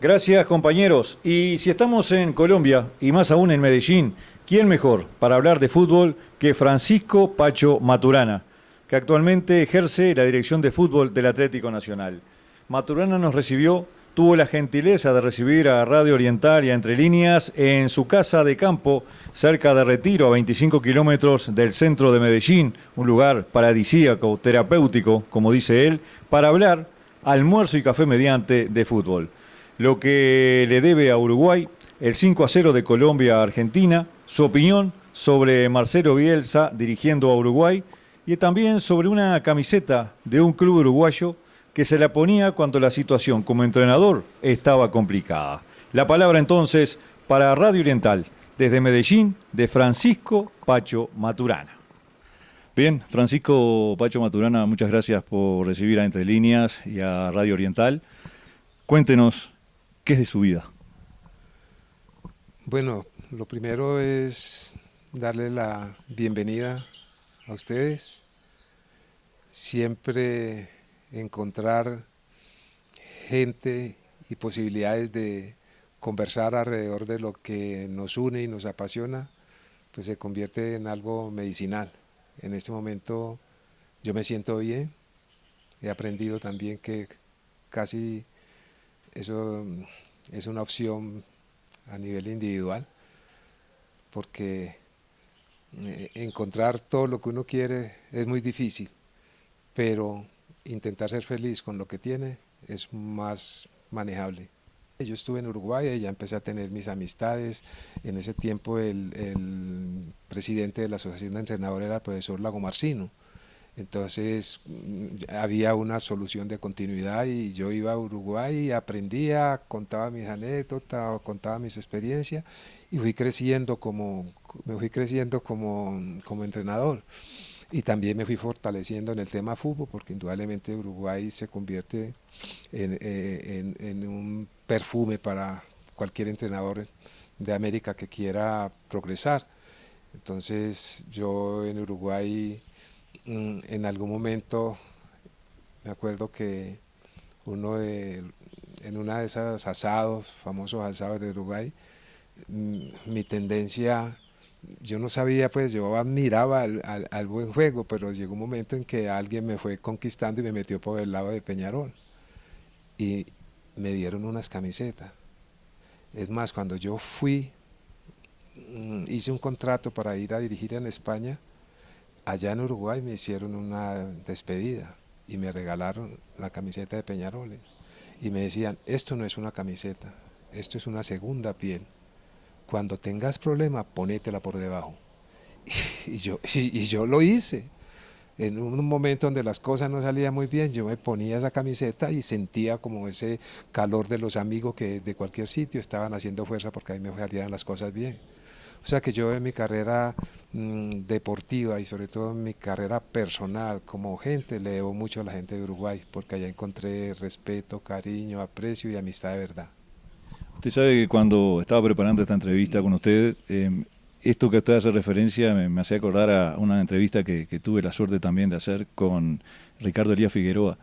Gracias, compañeros. Y si estamos en Colombia, y más aún en Medellín, ¿quién mejor para hablar de fútbol que Francisco Pacho Maturana, que actualmente ejerce la dirección de fútbol del Atlético Nacional? Maturana nos recibió, tuvo la gentileza de recibir a Radio Oriental y a Entre Líneas en su casa de campo, cerca de Retiro, a 25 kilómetros del centro de Medellín, un lugar paradisíaco, terapéutico, como dice él, para hablar, almuerzo y café mediante, de fútbol. Lo que le debe a Uruguay, el 5-0 de Colombia a Argentina, su opinión sobre Marcelo Bielsa dirigiendo a Uruguay y también sobre una camiseta de un club uruguayo que se la ponía cuando la situación como entrenador estaba complicada. La palabra entonces para Radio Oriental, desde Medellín, de Francisco Pacho Maturana. Bien, Francisco Pacho Maturana, muchas gracias por recibir a Entre Líneas y a Radio Oriental. Cuéntenos, ¿qué es de su vida? Bueno, lo primero es darle la bienvenida a ustedes. Siempre encontrar gente y posibilidades de conversar alrededor de lo que nos une y nos apasiona, pues se convierte en algo medicinal. En este momento yo me siento bien, he aprendido también que casi eso es una opción a nivel individual, porque encontrar todo lo que uno quiere es muy difícil, pero intentar ser feliz con lo que tiene es más manejable. Yo estuve en Uruguay y ya empecé a tener mis amistades. En ese tiempo el presidente de la Asociación de Entrenadores era el profesor Lago Marcino. Entonces había una solución de continuidad y yo iba a Uruguay y aprendía, contaba mis anécdotas, contaba mis experiencias y me fui creciendo como entrenador. Y también me fui fortaleciendo en el tema fútbol, porque indudablemente Uruguay se convierte en un perfume para cualquier entrenador de América que quiera progresar. Entonces yo en Uruguay en algún momento me acuerdo que en una de esas asados, famosos asados de Uruguay, mi tendencia, yo no sabía, pues yo admiraba al buen juego, pero llegó un momento en que alguien me fue conquistando y me metió por el lado de Peñarol y me dieron unas camisetas. Es más, cuando yo fui, hice un contrato para ir a dirigir en España. Allá en Uruguay me hicieron una despedida y me regalaron la camiseta de Peñarol y me decían, esto no es una camiseta, esto es una segunda piel. Cuando tengas problema, ponétela por debajo. Y yo lo hice. En un momento donde las cosas no salían muy bien, yo me ponía esa camiseta y sentía como ese calor de los amigos que de cualquier sitio estaban haciendo fuerza porque a mí me salían las cosas bien. O sea que yo en mi carrera deportiva y sobre todo en mi carrera personal como gente le debo mucho a la gente de Uruguay porque allá encontré respeto, cariño, aprecio y amistad de verdad. Usted sabe que cuando estaba preparando esta entrevista con usted, esto que usted hace referencia me hacía acordar a una entrevista que tuve la suerte también de hacer con Ricardo Elías Figueroa.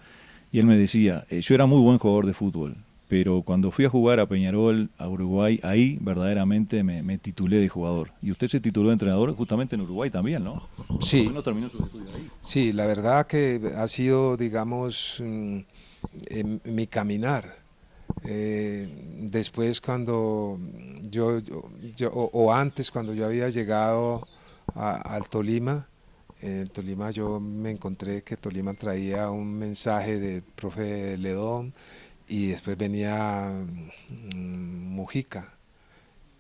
Y él me decía, yo era muy buen jugador de fútbol, pero cuando fui a jugar a Peñarol, a Uruguay, ahí verdaderamente me titulé de jugador. Y usted se tituló de entrenador justamente en Uruguay también, ¿no? ¿Por qué Sí, no terminó sus estudios ahí? sí, la verdad que ha sido, digamos, mi caminar. Después cuando o antes cuando yo había llegado al Tolima, en Tolima yo me encontré que Tolima traía un mensaje del profe Ledón y después venía Mujica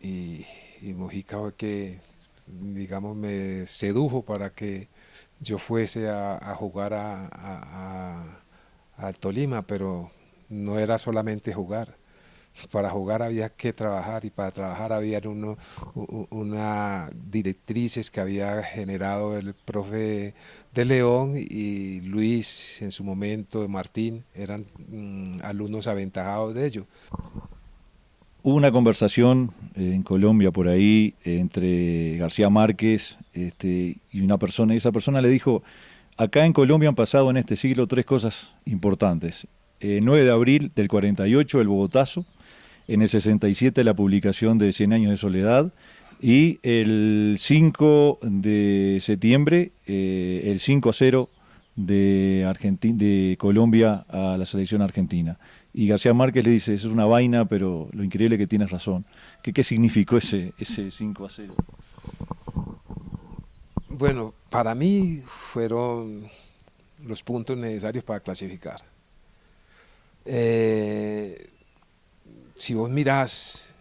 y, y Mujica fue que digamos me sedujo para que yo fuese a jugar al Tolima, pero no era solamente jugar. Para jugar había que trabajar y para trabajar había una directrices que había generado el profe de León y Luis en su momento, Martín, eran alumnos aventajados de ello. Hubo una conversación en Colombia por ahí entre García Márquez y una persona, y esa persona le dijo, acá en Colombia han pasado en este siglo tres cosas importantes. 9 de abril del 48, el Bogotazo, en el 67 la publicación de 100 años de soledad, y el 5 de septiembre el 5-0 de Colombia a la selección argentina. Y García Márquez le dice, es una vaina, pero lo increíble es que tienes razón. ¿Qué significó ese 5-0? Bueno, para mí fueron los puntos necesarios para clasificar. Eh, si vos mirás,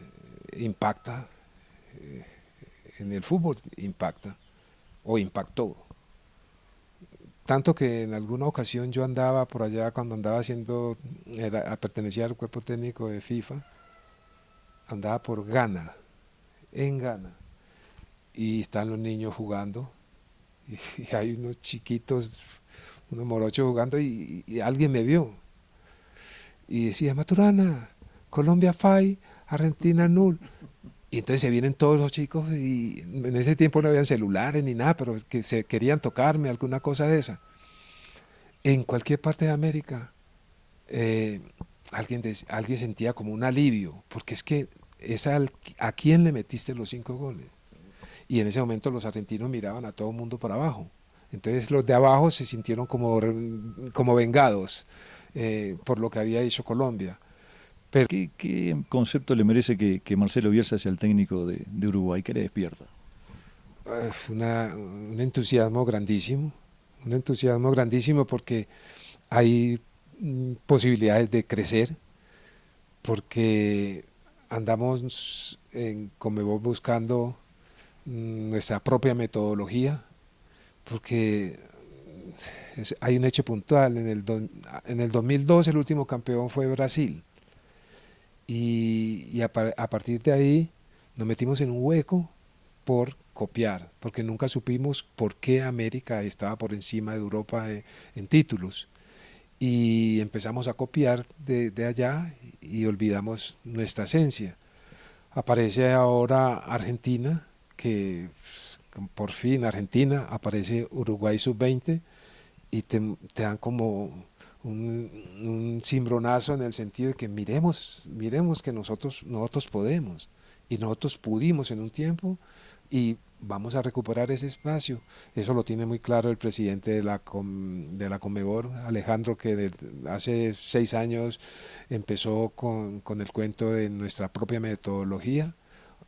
impacta, en el fútbol impacta, o impactó. Tanto que en alguna ocasión yo andaba por allá, cuando andaba pertenecía al cuerpo técnico de FIFA, andaba por Ghana, en Ghana, y están los niños jugando, y hay unos chiquitos, unos morochos jugando, y alguien me vio, y decía, Maturana, Colombia fai, Argentina null. Y entonces se vienen todos los chicos, y en ese tiempo no habían celulares ni nada, pero que se querían tocarme, alguna cosa de esa. En cualquier parte de América, eh, alguien sentía como un alivio, porque es que ¿a quién le metiste los 5 goles? Y en ese momento los argentinos miraban a todo el mundo por abajo. Entonces los de abajo se sintieron como vengados por lo que había hecho Colombia. Pero ¿Qué concepto le merece que Marcelo Bielsa sea el técnico de Uruguay? ¿Qué le despierta? un entusiasmo grandísimo porque hay posibilidades de crecer, porque andamos en Conmebol buscando nuestra propia metodología, porque hay un hecho puntual, en el 2002 el último campeón fue Brasil, y a partir de ahí nos metimos en un hueco por copiar, porque nunca supimos por qué América estaba por encima de Europa en títulos, y empezamos a copiar de allá y olvidamos nuestra esencia. Aparece ahora Argentina, que por fin Argentina, aparece Uruguay sub-20, y te dan como un cimbronazo en el sentido de que miremos que nosotros podemos, y nosotros pudimos en un tiempo, y vamos a recuperar ese espacio. Eso lo tiene muy claro el presidente de la Conmebol, Alejandro, que hace 6 años empezó con el cuento de nuestra propia metodología.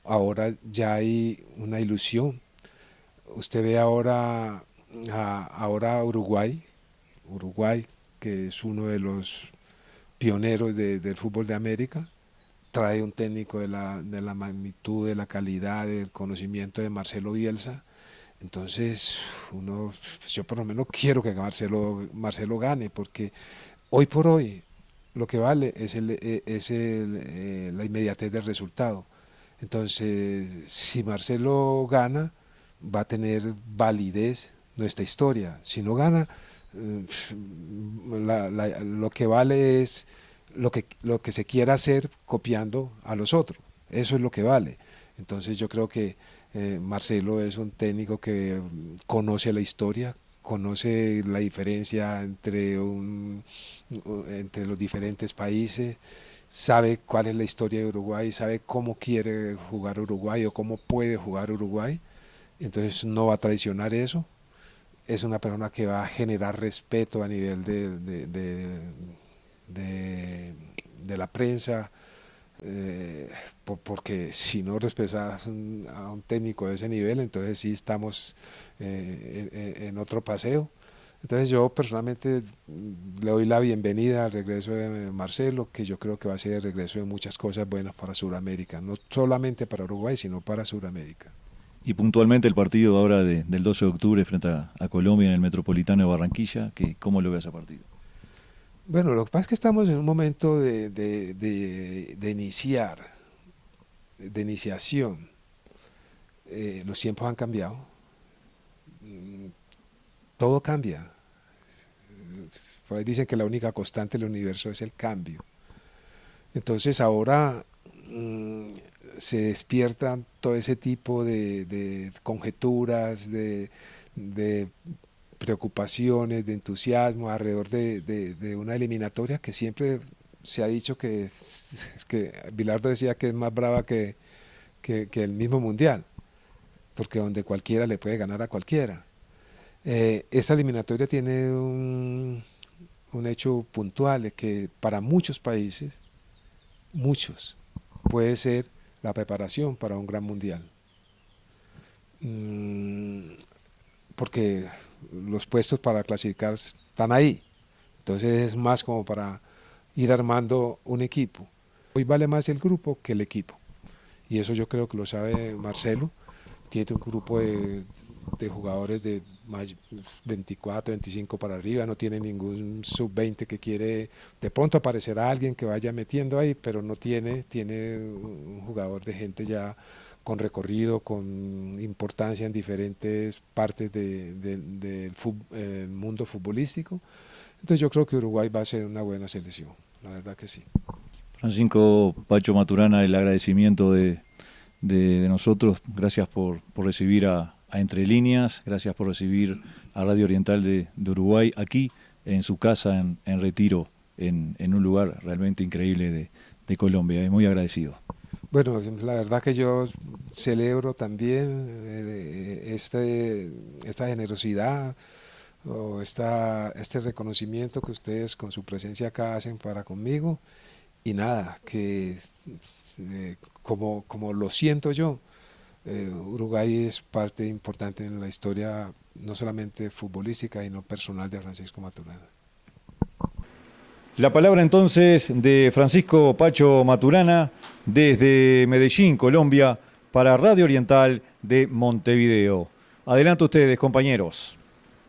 Ahora ya hay una ilusión. Usted ve ahora Uruguay, que es uno de los pioneros del fútbol de América, trae un técnico de la magnitud, de la calidad, del conocimiento de Marcelo Bielsa. Entonces, yo por lo menos quiero que Marcelo gane, porque hoy por hoy lo que vale es la inmediatez del resultado. Entonces, si Marcelo gana, va a tener validez nuestra historia. Si no gana, lo que vale es lo que se quiera hacer copiando a los otros. Eso es lo que vale. Entonces yo creo que Marcelo es un técnico que conoce la historia, conoce la diferencia entre los diferentes países, sabe cuál es la historia de Uruguay, sabe cómo quiere jugar Uruguay o cómo puede jugar Uruguay. Entonces no va a traicionar eso. Es una persona que va a generar respeto a nivel de la prensa, porque si no respetas a un técnico de ese nivel, entonces sí estamos en otro paseo. Entonces yo personalmente le doy la bienvenida al regreso de Marcelo, que yo creo que va a ser el regreso de muchas cosas buenas para Sudamérica, no solamente para Uruguay, sino para Sudamérica. Y puntualmente el partido ahora del 12 de octubre frente a Colombia en el Metropolitano de Barranquilla, ¿cómo lo ves a partido? Bueno, lo que pasa es que estamos en un momento de iniciación. Los tiempos han cambiado, todo cambia. Por ahí dicen que la única constante del universo es el cambio. Entonces ahora se despiertan todo ese tipo de conjeturas, de preocupaciones, de entusiasmo alrededor de una eliminatoria que siempre se ha dicho que, es que Bilardo decía que es más brava que el mismo Mundial, porque donde cualquiera le puede ganar a cualquiera. Esta eliminatoria tiene un hecho puntual, es que para muchos países, muchos, puede ser la preparación para un gran Mundial. Porque los puestos para clasificar están ahí, entonces es más como para ir armando un equipo. Hoy vale más el grupo que el equipo, y eso yo creo que lo sabe Marcelo. Tiene un grupo de jugadores de 24, 25 para arriba, no tiene ningún sub-20 que quiere, de pronto aparecerá alguien que vaya metiendo ahí, pero no tiene un jugador de gente ya con recorrido, con importancia en diferentes partes del mundo futbolístico. Entonces yo creo que Uruguay va a ser una buena selección, la verdad que sí. Francisco Pacho Maturana, el agradecimiento de nosotros, gracias por recibir a Entre Líneas, gracias por recibir a Radio Oriental de Uruguay aquí en su casa en Retiro, en un lugar realmente increíble de Colombia. Muy agradecido. Bueno, la verdad que yo celebro también esta generosidad o este reconocimiento que ustedes con su presencia acá hacen para conmigo, y nada, que como lo siento yo, Uruguay es parte importante en la historia, no solamente futbolística, sino personal de Francisco Maturana. La palabra entonces de Francisco Pacho Maturana desde Medellín, Colombia, para Radio Oriental de Montevideo. Adelante ustedes, compañeros.